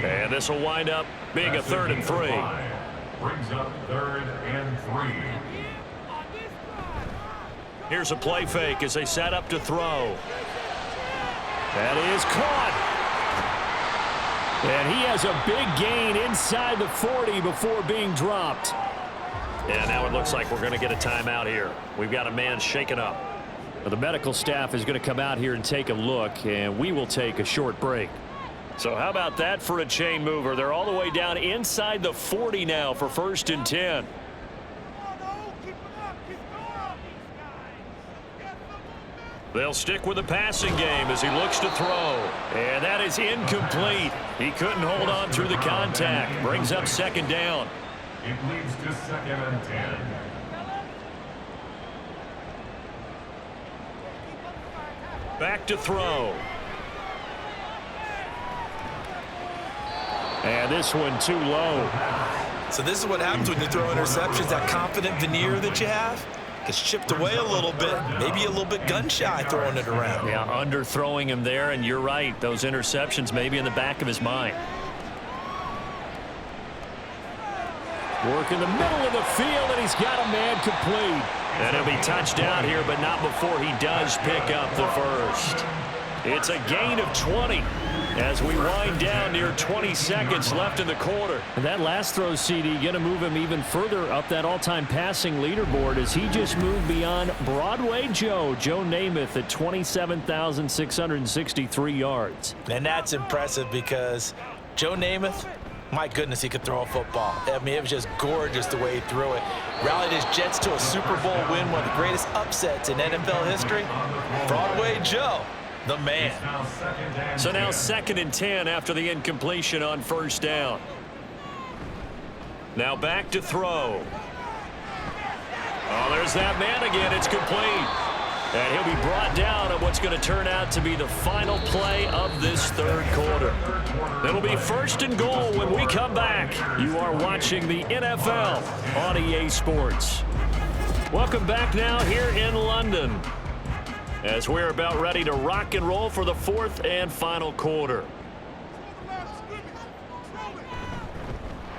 And this will wind up being a 3rd and 3. Brings up 3rd and 3. Here's a play fake as they set up to throw. That is caught. And he has a big gain inside the 40 before being dropped. And now it looks like we're going to get a timeout here. We've got a man shaken up. Well, the medical staff is going to come out here and take a look, and we will take a short break. So how about that for a chain mover? They're all the way down inside the 40 now for 1st and 10. They'll stick with the passing game as he looks to throw. And that is incomplete. He couldn't hold on through the contact. Brings up 2nd down. It leads to 2nd and 10. Back to throw. And this one too low. So this is what happens when you throw interceptions. That confident veneer that you have gets chipped away a little bit. Maybe a little bit gun-shy throwing it around. Yeah, underthrowing him there, and you're right. Those interceptions may be in the back of his mind. Work in the middle of the field, and he's got a man complete. And he'll be touched down here, but not before he does pick up the first. It's a gain of 20. as we wind down near 20 seconds left in the quarter. And that last throw, CD, going to move him even further up that all-time passing leaderboard as he just moved beyond Broadway Joe Namath at 27,663 yards. And that's impressive because Joe Namath, my goodness, he could throw a football. I mean, it was just gorgeous the way he threw it. Rallied his Jets to a Super Bowl win, one of the greatest upsets in NFL history. Broadway Joe, the man. So now 2nd and 10 after the incompletion on first down. Now back to throw. Oh, there's that man again. It's complete. And he'll be brought down on what's going to turn out to be the final play of this third quarter. It'll be 1st and goal when we come back. You are watching the NFL on EA Sports. Welcome back now here in London as we're about ready to rock and roll for the 4th and final quarter.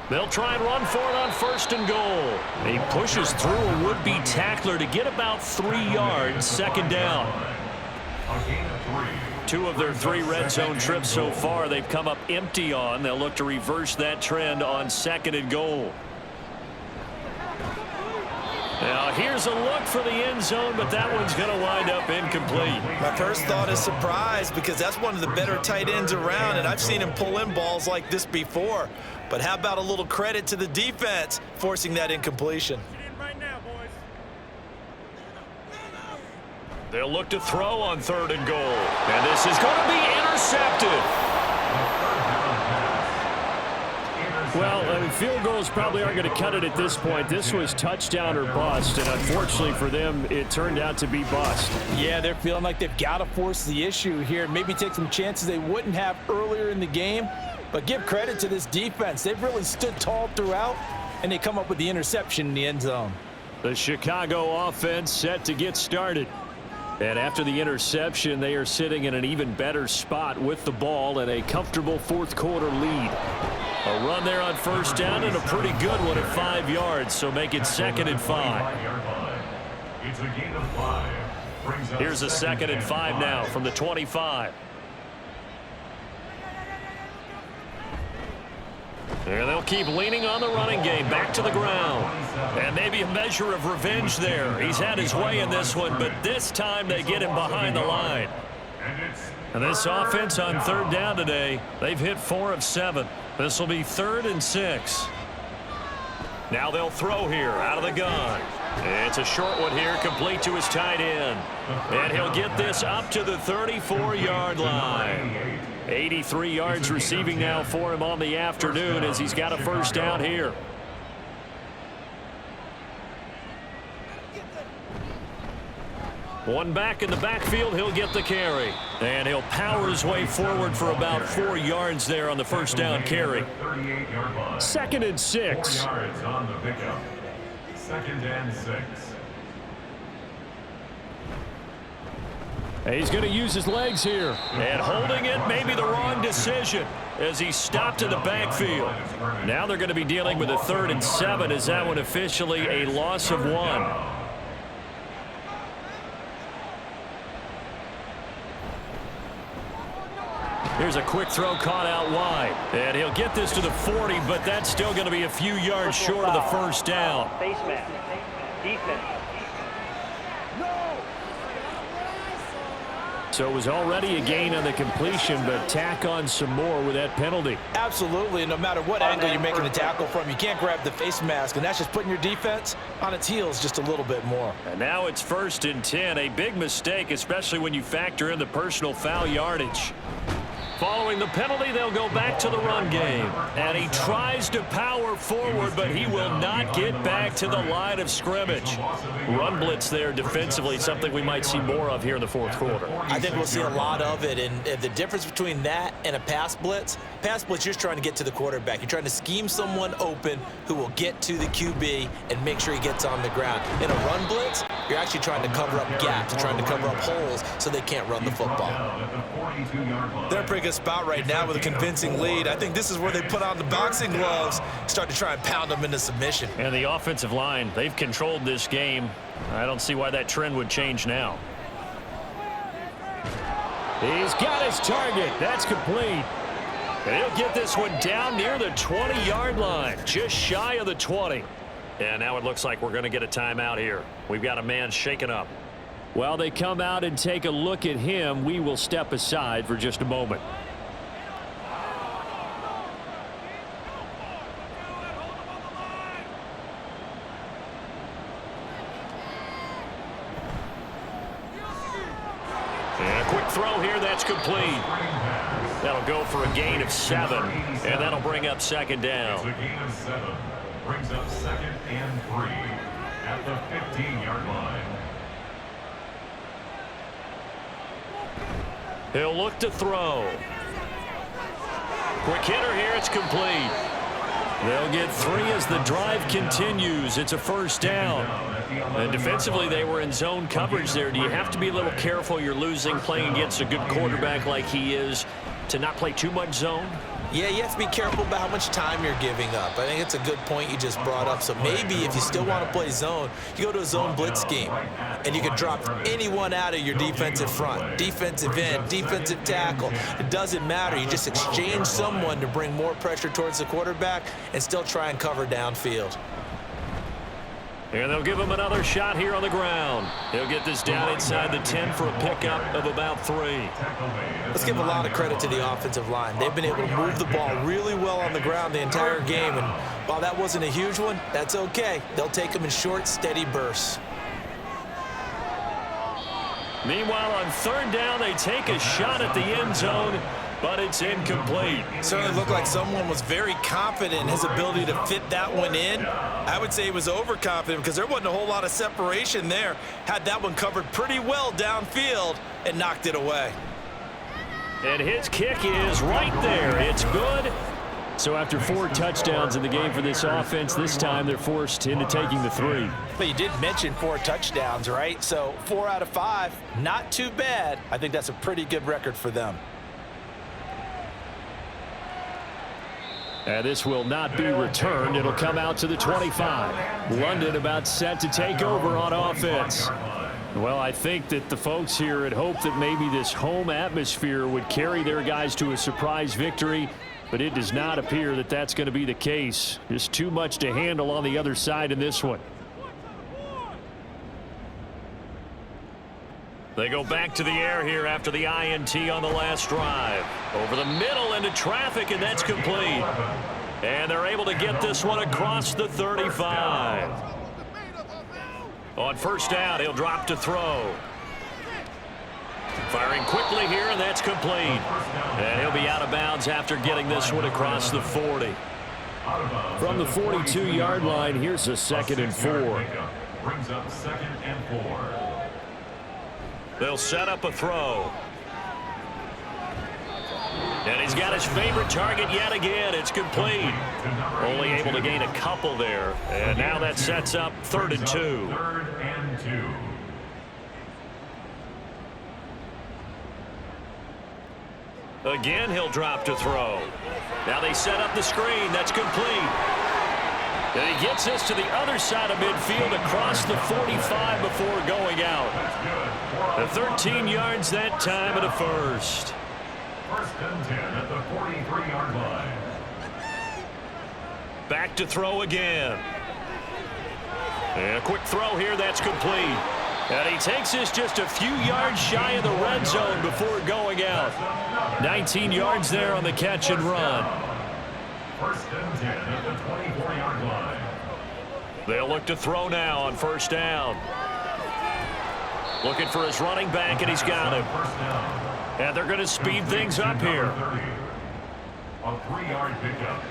They'll try and run for it on 1st and goal. He pushes through a would-be tackler to get about 3 yards, 2nd down. 2 of their 3 red zone trips so far they've come up empty on. They'll look to reverse that trend on 2nd and goal. Now here's a look for the end zone, but that one's going to wind up incomplete. My first thought is surprise because that's one of the better tight ends around, and I've seen him pull in balls like this before. But how about a little credit to the defense forcing that incompletion? They'll look to throw on 3rd and goal. And this is going to be intercepted. Well, field goals probably aren't going to cut it at this point. This was touchdown or bust, and unfortunately for them, it turned out to be bust. Yeah, they're feeling like they've got to force the issue here. Maybe take some chances they wouldn't have earlier in the game. But give credit to this defense. They've really stood tall throughout, and they come up with the interception in the end zone. The Chicago offense set to get started. And after the interception, they are sitting in an even better spot with the ball and a comfortable 4th quarter lead. A run there on 1st down and a pretty good one at 5 yards, so make it 2nd and 5. It's a gain of 5. Here's a 2nd and 5 now from the 25. And they'll keep leaning on the running game, back to the ground. And maybe a measure of revenge there. He's had his way in this one, but this time they get him behind the line. And this offense on 3rd down today, they've hit 4 of 7. This will be 3rd and 6. Now they'll throw here out of the gun. It's a short one here, complete to his tight end. And he'll get this up to the 34-yard line. 83 yards receiving now for him on the afternoon as he's got a 1st down here. One back in the backfield, he'll get the carry. And he'll power his way forward for about 4 yards there on the 1st down carry. 2nd and 6. 2nd and 6. He's going to use his legs here. And holding it may be the wrong decision as he stopped in the backfield. Now they're going to be dealing with a 3rd and 7 as that one officially a loss of 1. Here's a quick throw caught out wide. And he'll get this to the 40, but that's still going to be a few yards short of the 1st down. Face mask. Defense. So it was already a gain on the completion, but tack on some more with that penalty. Absolutely, and no matter what angle you're making the tackle from, you can't grab the face mask, and that's just putting your defense on its heels just a little bit more. And now it's 1st and 10, a big mistake, especially when you factor in the personal foul yardage. Following the penalty, they'll go back to the run game. And he tries to power forward, but he will not get back to the line of scrimmage. Run blitz there defensively, something we might see more of here in the 4th quarter. I think we'll see a lot of it, and the difference between that and a pass blitz, you're just trying to get to the quarterback. You're trying to scheme someone open who will get to the QB and make sure he gets on the ground. In a run blitz, you're actually trying to cover up gaps, you're trying to cover up holes so they can't run the football. They're in a pretty good spot right now with a convincing lead. I think this is where they put on the boxing gloves, start to try and pound them into submission. And the offensive line, they've controlled this game. I don't see why that trend would change now. He's got his target. That's complete. And he'll get this one down near the 20-yard line, just shy of the 20. And now it looks like we're going to get a timeout here. We've got a man shaken up. While they come out and take a look at him, we will step aside for just a moment. And a quick throw here, that's complete. That'll go for a gain of 7, and that'll bring up second down. It's a gain of 7. Brings up 2nd and 3 at the 15-yard line. He'll look to throw. Quick hitter here, it's complete. They'll get 3 as the drive continues. It's a first down. And defensively, they were in zone coverage there. Do you have to be a little careful? You're losing, playing against a good quarterback like he is, to not play too much zone? Yeah, you have to be careful about how much time you're giving up. I think it's a good point you just brought up. So maybe if you still want to play zone, you go to a zone blitz scheme, and you can drop anyone out of your defensive front, defensive end, defensive tackle. It doesn't matter. You just exchange someone to bring more pressure towards the quarterback and still try and cover downfield. And they'll give him another shot here on the ground. He'll get this down inside the 10 for a pickup of about 3. Let's give a lot of credit to the offensive line. They've been able to move the ball really well on the ground the entire game, and while that wasn't a huge one, that's okay. They'll take them in short, steady bursts. Meanwhile, on third down, they take a shot at the end zone, but it's incomplete. Certainly looked like someone was very confident in his ability to fit that one in. I would say he was overconfident because there wasn't a whole lot of separation there. Had that one covered pretty well downfield and knocked it away. And his kick is right there. It's good. So after 4 touchdowns in the game for this offense, this time they're forced into taking the 3. But you did mention 4 touchdowns, right? So 4 out of 5, not too bad. I think that's a pretty good record for them. And this will not be returned. It'll come out to the 25. London about set to take over on offense. Well, I think that the folks here had hoped that maybe this home atmosphere would carry their guys to a surprise victory, but it does not appear that that's going to be the case. Just too much to handle on the other side in this one. They go back to the air here after the INT on the last drive. Over the middle into traffic, and that's complete. And they're able to get this one across the 35. On first down, he'll drop to throw. Firing quickly here, and that's complete. And he'll be out of bounds after getting this one across the 40. From the 42-yard line, here's a 2nd and 4. Brings up 2nd and 4. They'll set up a throw. And he's got his favorite target yet again. It's complete. Only able to gain a couple there. And now that sets up 3rd and 2. 3rd and 2. Again, he'll drop to throw. Now they set up the screen. That's complete. And he gets this to the other side of midfield across the 45 before going out. The 13 yards that time and a first. 1st and 10 at the 43-yard line. Back to throw again. And a quick throw here, that's complete. And he takes this just a few yards shy of the red zone before going out. 19 yards there on the catch and run. 1st and 10 at the 24-yard line. They'll look to throw now on first down. Looking for his running back, and he's got him. And they're going to speed things up here. A 3-yard pickup.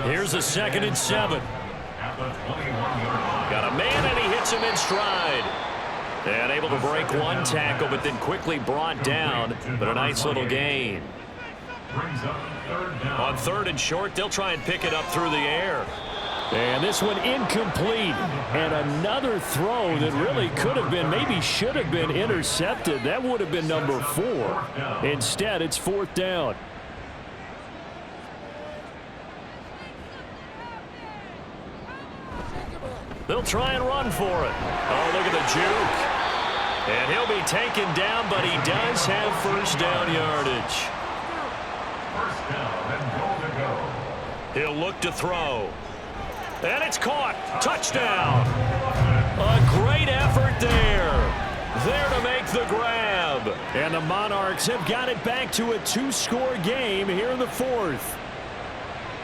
Here's a 2nd and 7. At the 21-yard line. Got a man, and he hits him in stride. And able to break one tackle, but then quickly brought down. But a nice little gain. Brings up 3rd down. On 3rd and short, they'll try and pick it up through the air. And this one incomplete. And another throw that really could have been, maybe should have been intercepted. That would have been number 4. Instead, it's 4th down. They'll try and run for it. Oh, look at the juke. And he'll be taken down, but he does have first down yardage. First down and goal to go. He'll look to throw. And it's caught. Touchdown. A great effort there. There to make the grab. And the Monarchs have got it back to a 2-score game here in the fourth.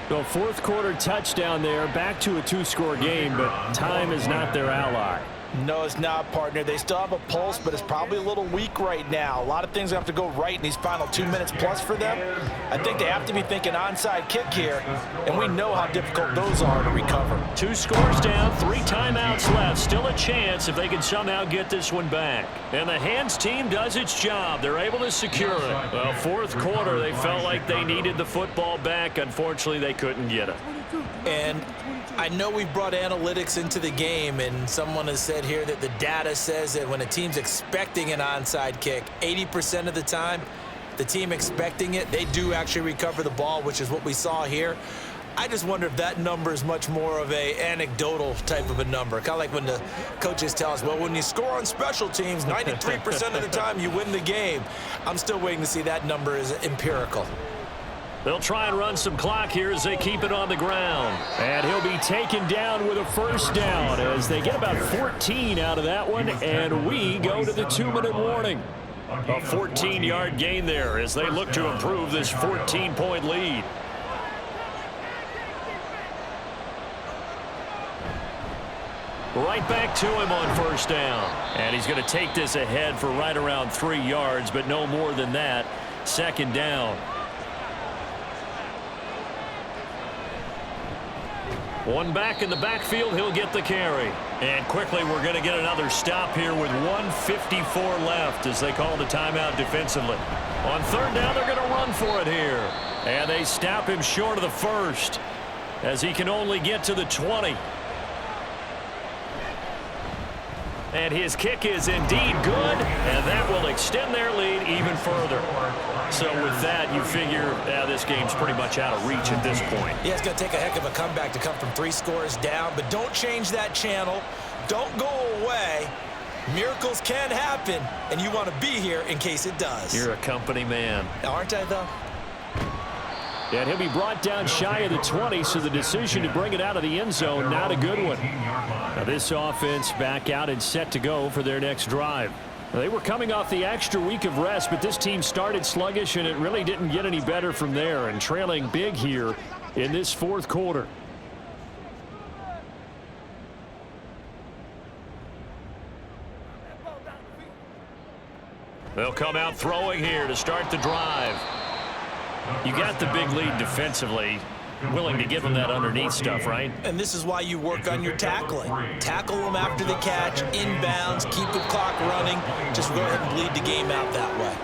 The fourth quarter touchdown there, back to a 2-score game, but time is not their ally. No, it's not, partner. They still have a pulse, but it's probably a little weak right now. A lot of things have to go right in these final 2 minutes plus for them. I think they have to be thinking onside kick here, and we know how difficult those are to recover. 2 scores down, 3 timeouts left. Still a chance if they can somehow get this one back. And the hands team does its job. They're able to secure it. Well, fourth quarter, they felt like they needed the football back. Unfortunately, they couldn't get it. And I know we've brought analytics into the game, and someone has said here that the data says that when a team's expecting an onside kick, 80% of the time, the team expecting it, they do actually recover the ball, which is what we saw here. I just wonder if that number is much more of a anecdotal type of a number. Kind of like when the coaches tell us, well, when you score on special teams, 93% of the time you win the game. I'm still waiting to see that number is empirical. They'll try and run some clock here as they keep it on the ground. And he'll be taken down with a first down as they get about 14 out of that one, and we go to the 2-minute warning. A 14-yard gain there as they look to improve this 14-point lead. Right back to him on first down. And he's going to take this ahead for right around 3 yards, but no more than that. Second down. One back in the backfield, he'll get the carry. And quickly we're going to get another stop here with 1:54 left as they call the timeout defensively. On third down, they're going to run for it here. And they stop him short of the first as he can only get to the 20. And his kick is indeed good, and that will extend their lead even further. So with that, you figure this game's pretty much out of reach at this point. Yeah, it's going to take a heck of a comeback to come from 3 scores down, but don't change that channel. Don't go away. Miracles can happen, and you want to be here in case it does. You're a company man. Aren't I, though? And he'll be brought down shy of the 20, so the decision to bring it out of the end zone, not a good one. Now this offense back out and set to go for their next drive. Now, they were coming off the extra week of rest, but this team started sluggish, and it really didn't get any better from there, and trailing big here in this fourth quarter. They'll come out throwing here to start the drive. You got the big lead defensively. Willing to give them that underneath stuff, right? And this is why you work on your tackling. Tackle them after the catch, inbounds, keep the clock running. Just go ahead and bleed the game out that way.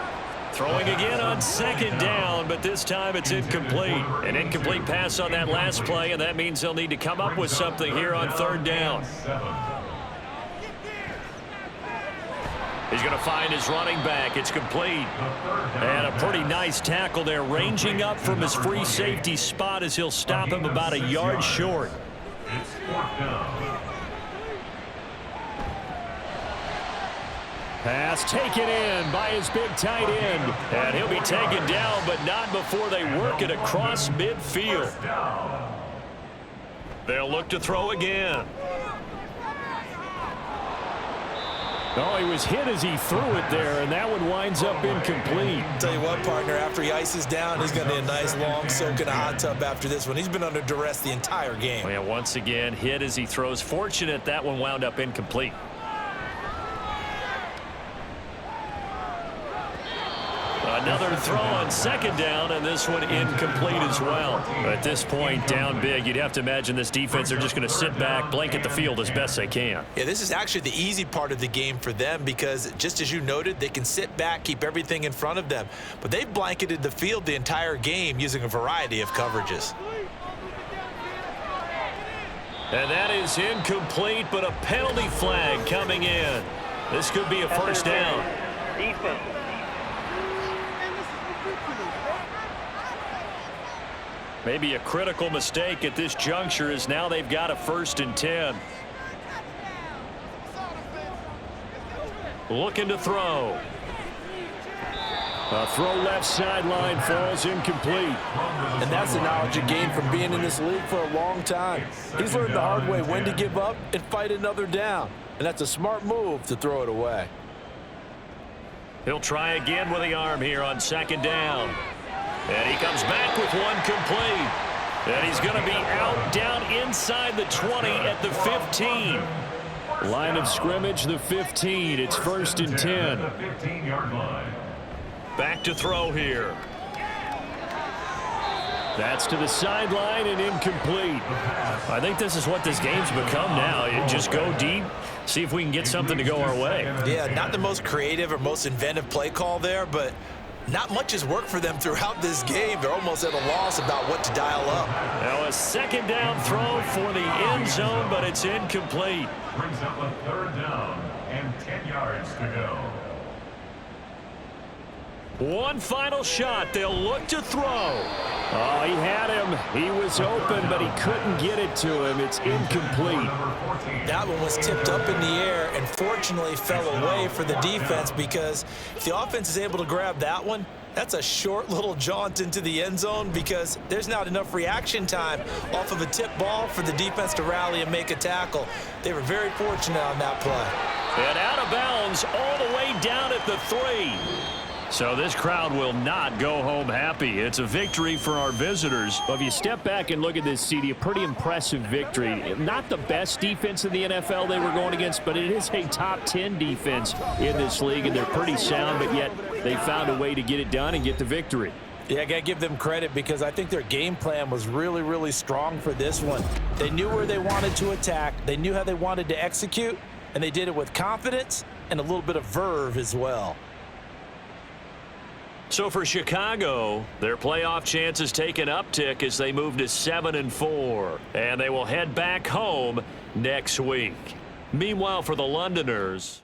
Throwing again on second down, but this time it's incomplete. An incomplete pass on that last play, and that means they'll need to come up with something here on third down. He's going to find his running back. It's complete. And a pretty nice tackle there, ranging up from his free safety spot as he'll stop him about a yard short. Pass taken in by his big tight end. And he'll be taken down, but not before they work it across midfield. They'll look to throw again. Oh, he was hit as he threw it there, and that one winds up incomplete. Tell you what, partner, after he ices down, he's going to need a nice long soak in a hot tub after this one. He's been under duress the entire game. Yeah, once again, hit as he throws. Fortunate that one wound up incomplete. Another throw on second down, and this one incomplete as well. At this point, down big, you'd have to imagine this defense, they're just going to sit back, blanket the field as best they can. Yeah, this is actually the easy part of the game for them because, just as you noted, they can sit back, keep everything in front of them. But they've blanketed the field the entire game using a variety of coverages. And that is incomplete, but a penalty flag coming in. This could be a first down. Defense. Maybe a critical mistake at this juncture as now they've got a 1st and 10. looking to throw. A throw left sideline falls incomplete. And that's the knowledge he gained from being in this league for a long time. He's learned the hard way when to give up and fight another down. And that's a smart move to throw it away. He'll try again with the arm here on second down. And he comes back with one complete. And he's going to be out down inside the 20 at the 15. Line of scrimmage, the 15. It's 1st and 10. The 15-yard line. Back to throw here. That's to the sideline and incomplete. I think this is what this game's become now. You just go deep, see if we can get something to go our way. Yeah, not the most creative or most inventive play call there, but not much has worked for them throughout this game. They're almost at a loss about what to dial up. Now a second down throw for the end zone, but it's incomplete. Brings up a 3rd down and 10 yards to go. One final shot. They'll look to throw. Oh, he had him. He was open, but he couldn't get it to him. It's incomplete. That one was tipped up in the air and fortunately fell away for the defense, because if the offense is able to grab that one, that's a short little jaunt into the end zone, because there's not enough reaction time off of a tip ball for the defense to rally and make a tackle. They were very fortunate on that play. And out of bounds all the way down at the 3. So this crowd will not go home happy. It's a victory for our visitors. Well, if you step back and look at this, CD, a pretty impressive victory. Not the best defense in the NFL they were going against, but it is a top 10 defense in this league, and they're pretty sound, but yet they found a way to get it done and get the victory. Yeah, I got to give them credit, because I think their game plan was really, really strong for this one. They knew where they wanted to attack. They knew how they wanted to execute, and they did it with confidence and a little bit of verve as well. So for Chicago, their playoff chances take an uptick as they move to 7-4, and they will head back home next week. Meanwhile, for the Londoners,